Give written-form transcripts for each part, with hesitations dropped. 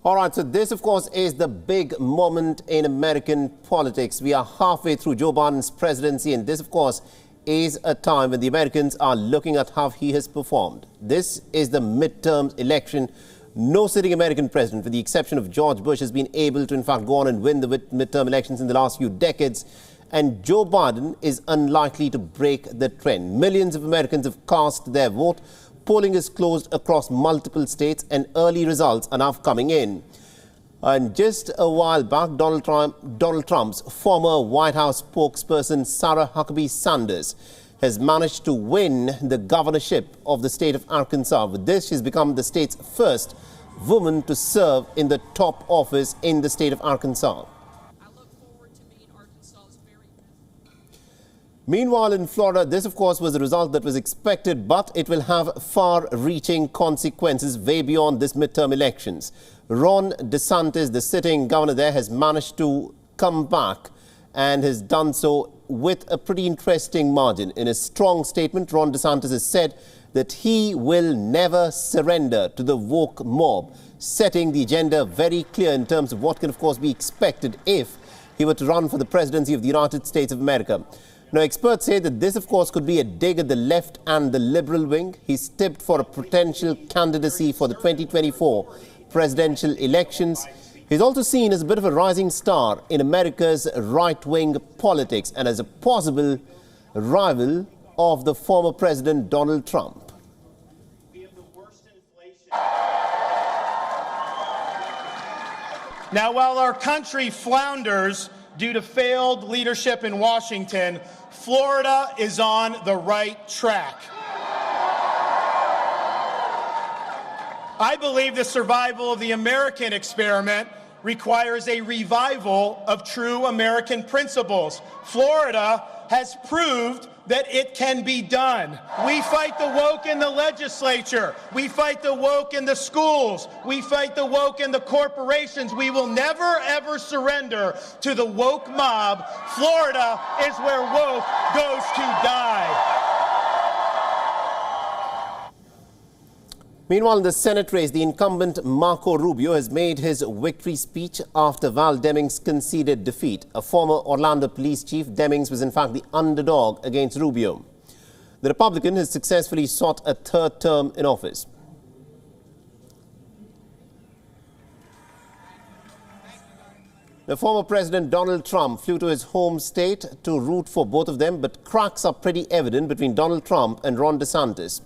All right, so this, of course, is the big moment in American politics. We are halfway through Joe Biden's presidency, and this, of course, is a time when the Americans are looking at how he has performed. This is the midterm election. No sitting American president, with the exception of George Bush, has been able to, in fact, go on and win the midterm elections in the last few decades. And Joe Biden is unlikely to break the trend. Millions of Americans have cast their vote. Polling is closed across multiple states and early results are now coming in. And just a while back, Donald Trump's former White House spokesperson, Sarah Huckabee Sanders, has managed to win the governorship of the state of Arkansas. With this, she's become the state's first woman to serve in the top office in the state of Arkansas. Meanwhile, in Florida, this, of course, was a result that was expected, but it will have far-reaching consequences way beyond this midterm elections. Ron DeSantis, the sitting governor there, has managed to come back and has done so with a pretty interesting margin. In a strong statement, Ron DeSantis has said that he will never surrender to the woke mob, setting the agenda very clear in terms of what can, of course, be expected if he were to run for the presidency of the United States of America. Now, experts say that this, of course, could be a dig at the left and the liberal wing. He's tipped for a potential candidacy for the 2024 presidential elections. He's also seen as a bit of a rising star in America's right-wing politics and as a possible rival of the former president Donald Trump. We have the worst inflation. Now, while our country flounders due to failed leadership in Washington, Florida is on the right track. I believe the survival of the American experiment requires a revival of true American principles. Florida has proved that it can be done. We fight the woke in the legislature. We fight the woke in the schools. We fight the woke in the corporations. We will never, ever surrender to the woke mob. Florida is where woke goes to die. Meanwhile, in the Senate race, the incumbent Marco Rubio has made his victory speech after Val Demings conceded defeat. A former Orlando police chief, Demings was in fact the underdog against Rubio. The Republican has successfully sought a third term in office. The former President Donald Trump flew to his home state to root for both of them, but cracks are pretty evident between Donald Trump and Ron DeSantis.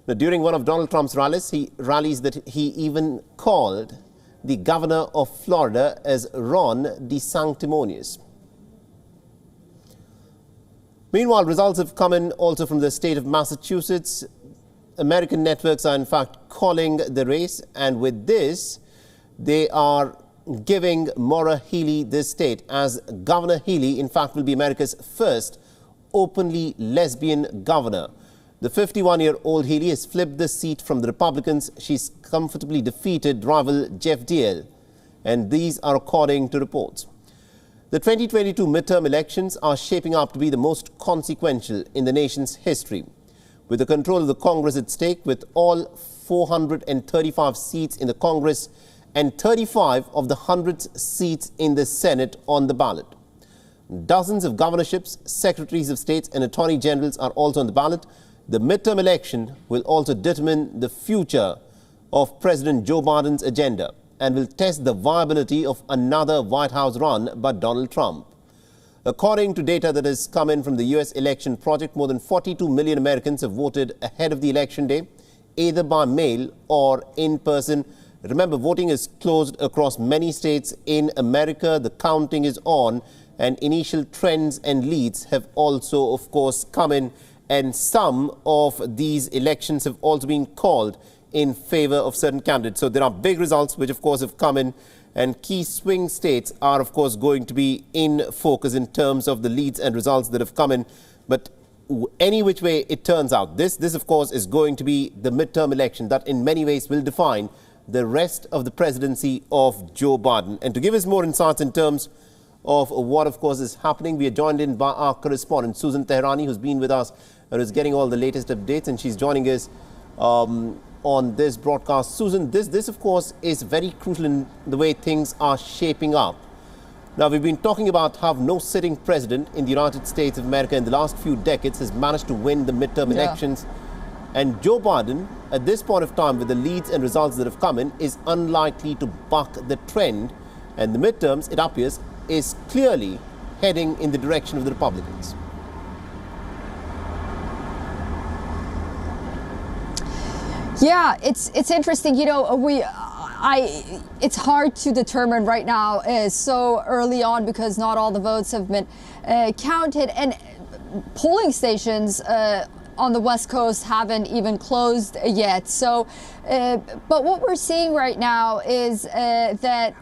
Now, during one of Donald Trump's rallies that he even called the governor of Florida as Ron DeSanctimonious. Meanwhile, results have come in also from the state of Massachusetts. American networks are in fact calling the race, and with this, they are giving Maura Healey this state, as Governor Healey, in fact, will be America's first openly lesbian governor. The 51-year-old Healey has flipped the seat from the Republicans. She's comfortably defeated rival Jeff Deal, and these are according to reports. The 2022 midterm elections are shaping up to be the most consequential in the nation's history. With the control of the Congress at stake, with all 435 seats in the Congress and 35 of the 100 seats in the Senate on the ballot. Dozens of governorships, secretaries of states and attorney generals are also on the ballot. The midterm election will also determine the future of President Joe Biden's agenda and will test the viability of another White House run by Donald Trump. According to data that has come in from the U.S. Election Project, more than 42 million Americans have voted ahead of the election day, either by mail or in person. Remember, voting is closed across many states in America. The counting is on, and initial trends and leads have also, of course, come in. And some of these elections have also been called in favor of certain candidates. So there are big results which, of course, have come in, and key swing states are, of course, going to be in focus in terms of the leads and results that have come in. But any which way it turns out, this, of course, is going to be the midterm election that in many ways will define the rest of the presidency of Joe Biden. And to give us more insights in terms of what, of course, is happening, we are joined in by our correspondent, Susan Teherani, who's been with us and is getting all the latest updates, and she's joining us on this broadcast. Susan, this of course is very crucial in the way things are shaping up. Now, we've been talking about how no sitting president in the United States of America in the last few decades has managed to win the midterm elections. And Joe Biden, at this point of time, with the leads and results that have come in, is unlikely to buck the trend. And the midterms, it appears, is clearly heading in the direction of the Republicans. Yeah, it's interesting. You know, it's hard to determine right now, so early on, because not all the votes have been counted, and polling stations on the West Coast haven't even closed yet. So, but what we're seeing right now is that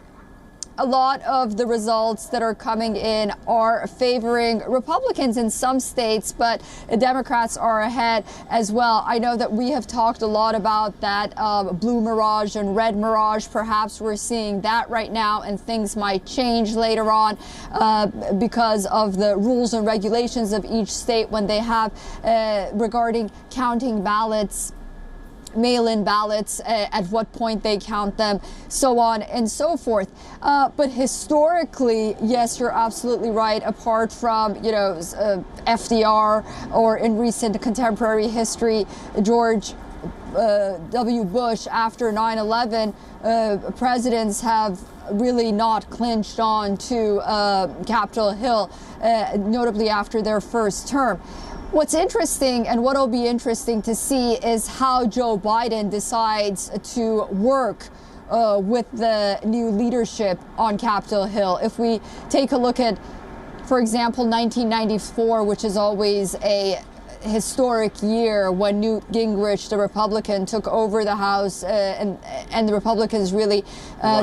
a lot of the results that are coming in are favoring Republicans in some states, but Democrats are ahead as well. I know that we have talked a lot about that blue mirage and red mirage. Perhaps we're seeing that right now, and things might change later on because of the rules and regulations of each state when they have regarding counting ballots, mail-in ballots, at what point they count them, so on and so forth. But historically, yes, you're absolutely right. Apart from, you know, FDR, or in recent contemporary history, George W. Bush, after 9/11, presidents have really not clinched on to Capitol Hill, notably after their first term. What's interesting, and what'll be interesting to see, is how Joe Biden decides to work with the new leadership on Capitol Hill. If we take a look at, for example, 1994, which is always a historic year, when Newt Gingrich, the Republican, took over the House, and the Republicans really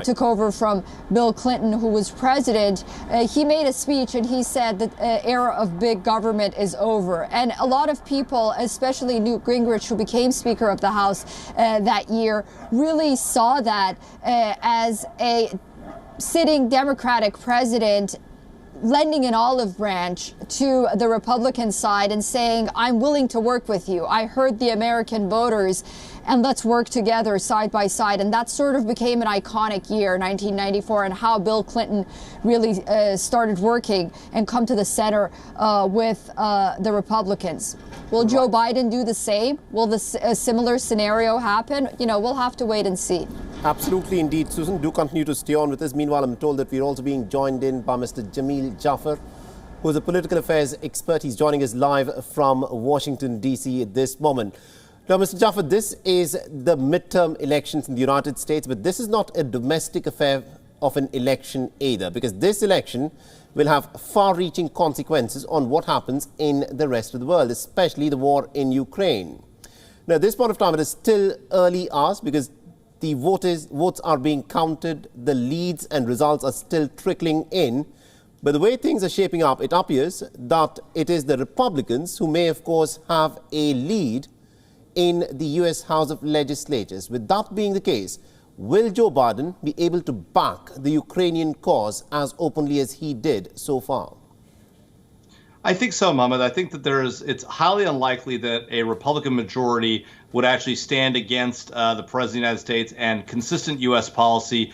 took over from Bill Clinton, who was president. He made a speech and he said that era of big government is over. And a lot of people, especially Newt Gingrich, who became Speaker of the House that year, really saw that as a sitting Democratic president lending an olive branch to the Republican side and saying, I'm willing to work with you. I heard the American voters, and let's work together side by side. And that sort of became an iconic year, 1994, and how Bill Clinton really started working and come to the center with the Republicans. Will Joe Biden do the same? Will a similar scenario happen? You know, we'll have to wait and see. Absolutely, indeed. Susan, do continue to stay on with us. Meanwhile, I'm told that we're also being joined in by Mr. Jamil Jaffer, who is a political affairs expert. He's joining us live from Washington, D.C. at this moment. Now, Mr. Jaffer, this is the midterm elections in the United States, but this is not a domestic affair of an election either, because this election will have far-reaching consequences on what happens in the rest of the world, especially the war in Ukraine. Now, at this point of time, it is still early hours because the votes are being counted, the leads and results are still trickling in. But the way things are shaping up, it appears that it is the Republicans who may, of course, have a lead in the U.S. House of Legislators. With that being the case, will Joe Biden be able to back the Ukrainian cause as openly as he did so far? I think so, Mohammed. I think that it's highly unlikely that a Republican majority would actually stand against the President of the United States and consistent U.S. policy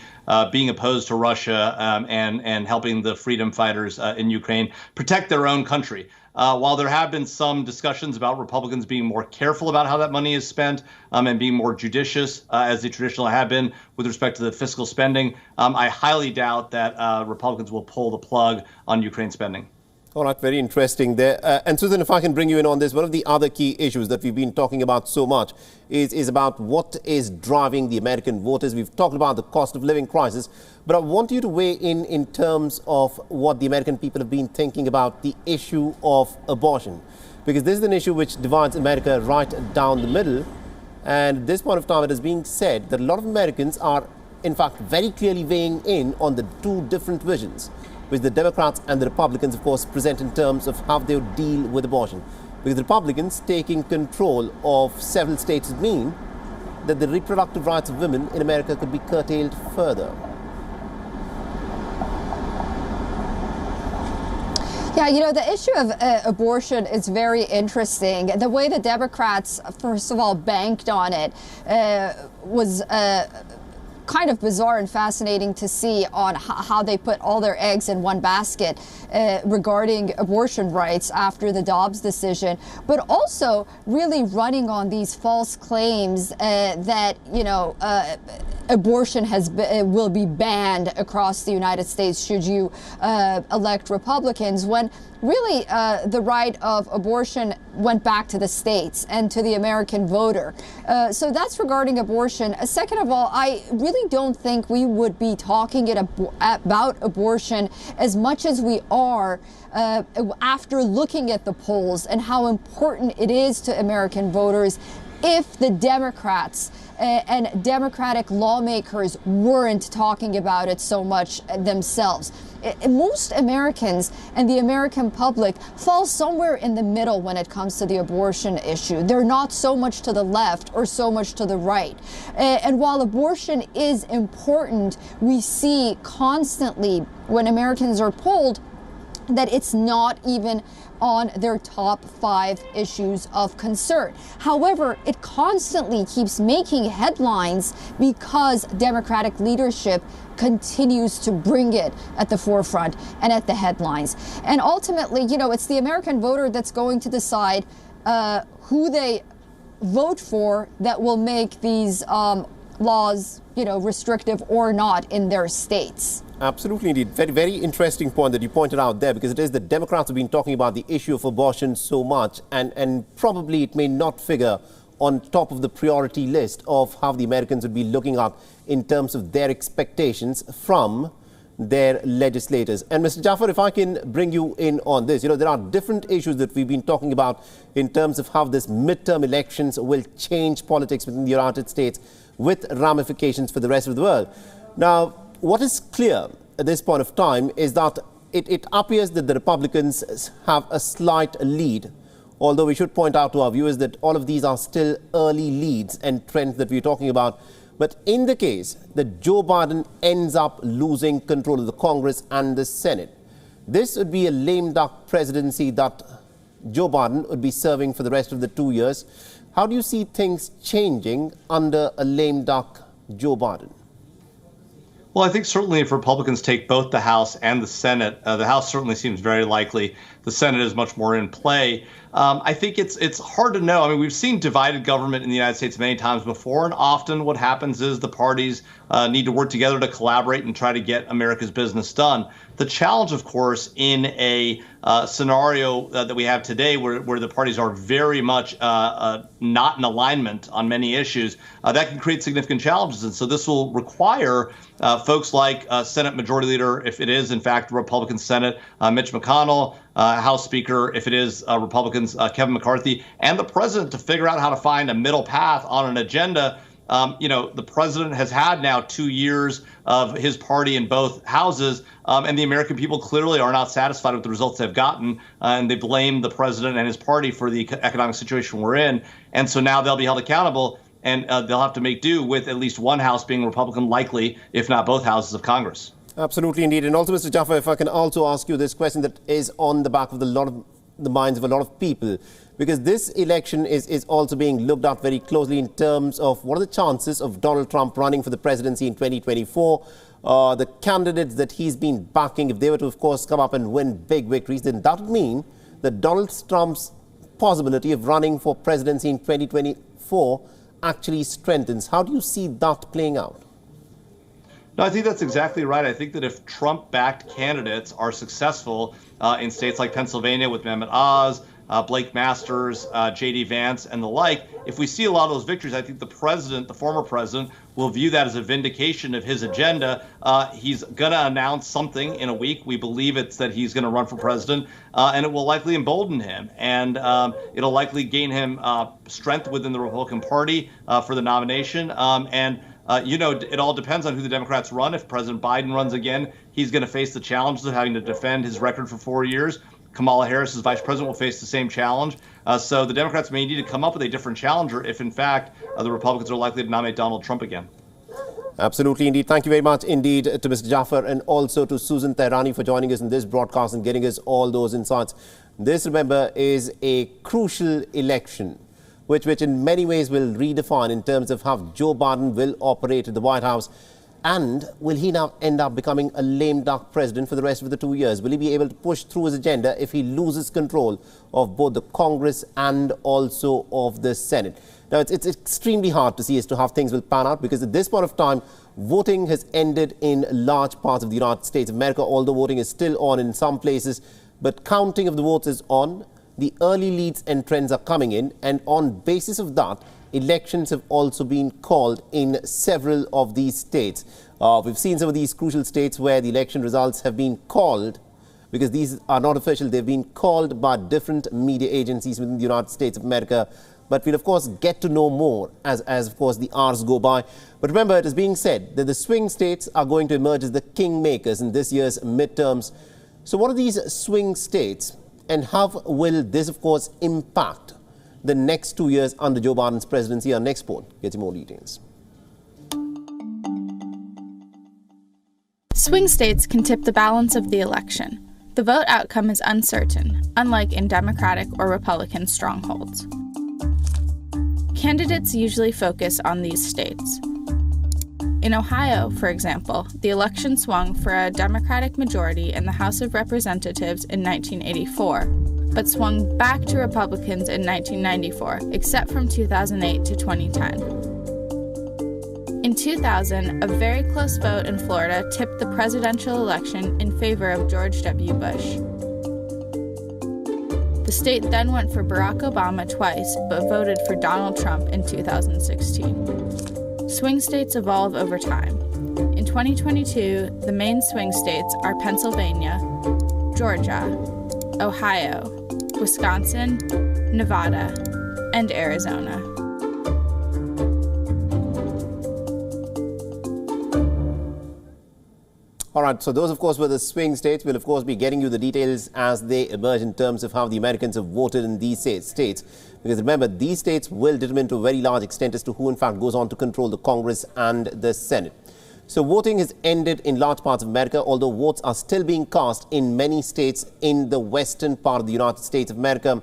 being opposed to Russia and helping the freedom fighters in Ukraine protect their own country. While there have been some discussions about Republicans being more careful about how that money is spent and being more judicious, as they traditionally have been with respect to the fiscal spending, I highly doubt that Republicans will pull the plug on Ukraine spending. All right, very interesting there. And Susan, if I can bring you in on this, one of the other key issues that we've been talking about so much is about what is driving the American voters. We've talked about the cost of living crisis, but I want you to weigh in terms of what the American people have been thinking about the issue of abortion, because this is an issue which divides America right down the middle. And at this point of time, it is being said that a lot of Americans are, in fact, very clearly weighing in on the two different visions, which the Democrats and the Republicans, of course, present in terms of how they would deal with abortion. Because the Republicans taking control of several states would mean that the reproductive rights of women in America could be curtailed further. Yeah, you know, the issue of abortion is very interesting. The way the Democrats, first of all, banked on it was kind of bizarre and fascinating to see on how they put all their eggs in one basket regarding abortion rights after the Dobbs decision, but also really running on these false claims that, you know, abortion will be banned across the United States should you elect Republicans, when really the right of abortion went back to the states and to the American voter. So that's regarding abortion. Second of all, I really don't think we would be talking about abortion as much as we are after looking at the polls and how important it is to American voters if the Democrats and Democratic lawmakers weren't talking about it so much themselves. Most Americans and the American public fall somewhere in the middle when it comes to the abortion issue. They're not so much to the left or so much to the right. And while abortion is important, we see constantly when Americans are polled that it's not even on their top 5 issues of concern. However, it constantly keeps making headlines because Democratic leadership continues to bring it at the forefront and at the headlines. And ultimately, you know, it's the American voter that's going to decide who they vote for that will make these laws, you know, restrictive or not in their states. Absolutely, indeed. Very, very interesting point that you pointed out there, because it is the Democrats have been talking about the issue of abortion so much, and probably it may not figure on top of the priority list of how the Americans would be looking at in terms of their expectations from their legislators. And Mr. Jaffer, if I can bring you in on this, you know, there are different issues that we've been talking about in terms of how this midterm elections will change politics within the United States with ramifications for the rest of the world. Now, what is clear at this point of time is that it appears that the Republicans have a slight lead, although we should point out to our viewers that all of these are still early leads and trends that we're talking about. But in the case that Joe Biden ends up losing control of the Congress and the Senate, this would be a lame duck presidency that Joe Biden would be serving for the rest of the 2 years. How do you see things changing under a lame duck Joe Biden? Well, I think certainly if Republicans take both the House and the Senate, the House certainly seems very likely. The Senate is much more in play. I think it's hard to know. I mean, we've seen divided government in the United States many times before, and often what happens is the parties need to work together to collaborate and try to get America's business done. The challenge, of course, in a scenario that we have today where the parties are very much not in alignment on many issues, that can create significant challenges. And so this will require folks like Senate Majority Leader, if it is, in fact, the Republican Senate, Mitch McConnell, House Speaker, if it is Republicans, Kevin McCarthy, and the president to figure out how to find a middle path on an agenda. You know, the president has had now 2 years of his party in both houses, and the American people clearly are not satisfied with the results they've gotten, and they blame the president and his party for the economic situation we're in. And so now they'll be held accountable, and they'll have to make do with at least one house being Republican, likely, if not both houses of Congress. Absolutely, indeed. And also, Mr. Jaffer, if I can also ask you this question that is on the back of the minds of a lot of people, because this election is also being looked at very closely in terms of what are the chances of Donald Trump running for the presidency in 2024. The candidates that he's been backing, if they were to, of course, come up and win big victories, then that would mean that Donald Trump's possibility of running for presidency in 2024 actually strengthens. How do you see that playing out? No, I think that's exactly right. I think that if Trump-backed candidates are successful in states like Pennsylvania with Mehmet Oz, Blake Masters, J.D. Vance, and the like, if we see a lot of those victories, I think the president, the former president, will view that as a vindication of his agenda. He's going to announce something in a week. We believe it's that he's going to run for president, and it will likely embolden him. And it'll likely gain him strength within the Republican Party for the nomination. You know, it all depends on who the Democrats run. If President Biden runs again, he's going to face the challenges of having to defend his record for 4 years. Kamala Harris, as vice president, will face the same challenge. So the Democrats may need to come up with a different challenger if, in fact, the Republicans are likely to nominate Donald Trump again. Absolutely, indeed. Thank you very much indeed to Mr. Jaffer and also to Susan Tehrani for joining us in this broadcast and getting us all those insights. This, remember, is a crucial election, which in many ways will redefine in terms of how Joe Biden will operate at the White House. And will he now end up becoming a lame duck president for the rest of the 2 years? Will he be able to push through his agenda if he loses control of both the Congress and also of the Senate? Now, it's extremely hard to see as to how things will pan out, because at this point of time, voting has ended in large parts of the United States of America, although voting is still on in some places. But counting of the votes is on. The early leads and trends are coming in. And on basis of that, elections have also been called in several of these states. We've seen some of these crucial states where the election results have been called, because these are not official. They've been called by different media agencies within the United States of America. But we'll, of course, get to know more as of course, the hours go by. But remember, it is being said that the swing states are going to emerge as the kingmakers in this year's midterms. So what are these swing states, and how will this, of course, impact the next 2 years under Joe Biden's presidency? Our next poll gets you more details. Swing states can tip the balance of the election. The vote outcome is uncertain, unlike in Democratic or Republican strongholds. Candidates usually focus on these states. In Ohio, for example, the election swung for a Democratic majority in the House of Representatives in 1984, but swung back to Republicans in 1994, except from 2008 to 2010. In 2000, a very close vote in Florida tipped the presidential election in favor of George W. Bush. The state then went for Barack Obama twice, but voted for Donald Trump in 2016. Swing states evolve over time. In 2022, the main swing states are Pennsylvania, Georgia, Ohio, Wisconsin, Nevada, and Arizona. All right, so those, of course, were the swing states. We'll, of course, be getting you the details as they emerge in terms of how the Americans have voted in these states. Because remember, these states will determine to a very large extent as to who, in fact, goes on to control the Congress and the Senate. So voting has ended in large parts of America, although votes are still being cast in many states in the western part of the United States of America.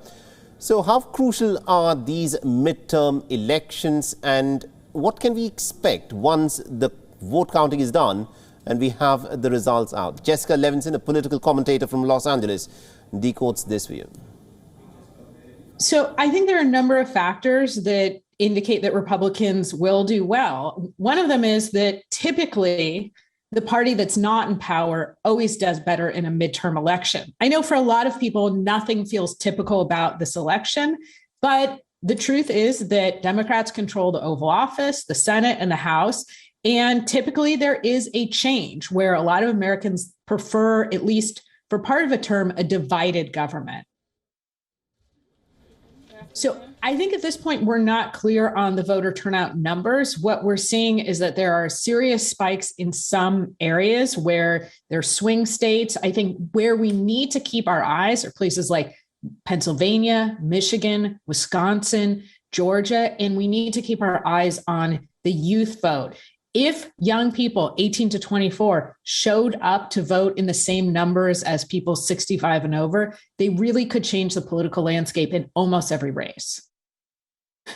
So how crucial are these midterm elections, and what can we expect once the vote counting is done and we have the results out? Jessica Levinson, a political commentator from Los Angeles, decodes this for you. So I think there are a number of factors that indicate that Republicans will do well. One of them is that typically the party that's not in power always does better in a midterm election. I know for a lot of people, nothing feels typical about this election, but the truth is that Democrats control the Oval Office, the Senate, and the House. And typically there is a change where a lot of Americans prefer, at least for part of a term, a divided government. So I think at this point, we're not clear on the voter turnout numbers. What we're seeing is that there are serious spikes in some areas where there are swing states. I think where we need to keep our eyes are places like Pennsylvania, Michigan, Wisconsin, Georgia, and we need to keep our eyes on the youth vote. If young people 18 to 24 showed up to vote in the same numbers as people 65 and over, they really could change the political landscape in almost every race.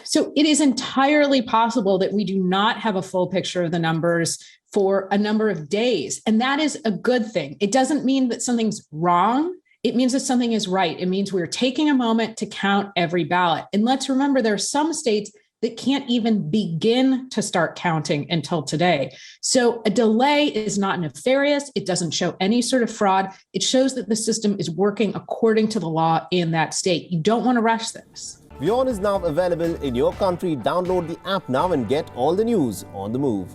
So it is entirely possible that we do not have a full picture of the numbers for a number of days. And that is a good thing. It doesn't mean that something's wrong. It means that something is right. It means we're taking a moment to count every ballot. And let's remember, there are some states that can't even begin to start counting until today. So a delay is not nefarious. It doesn't show any sort of fraud. It shows that the system is working according to the law in that state. You don't want to rush this. WION is now available in your country. Download the app now and get all the news on the move.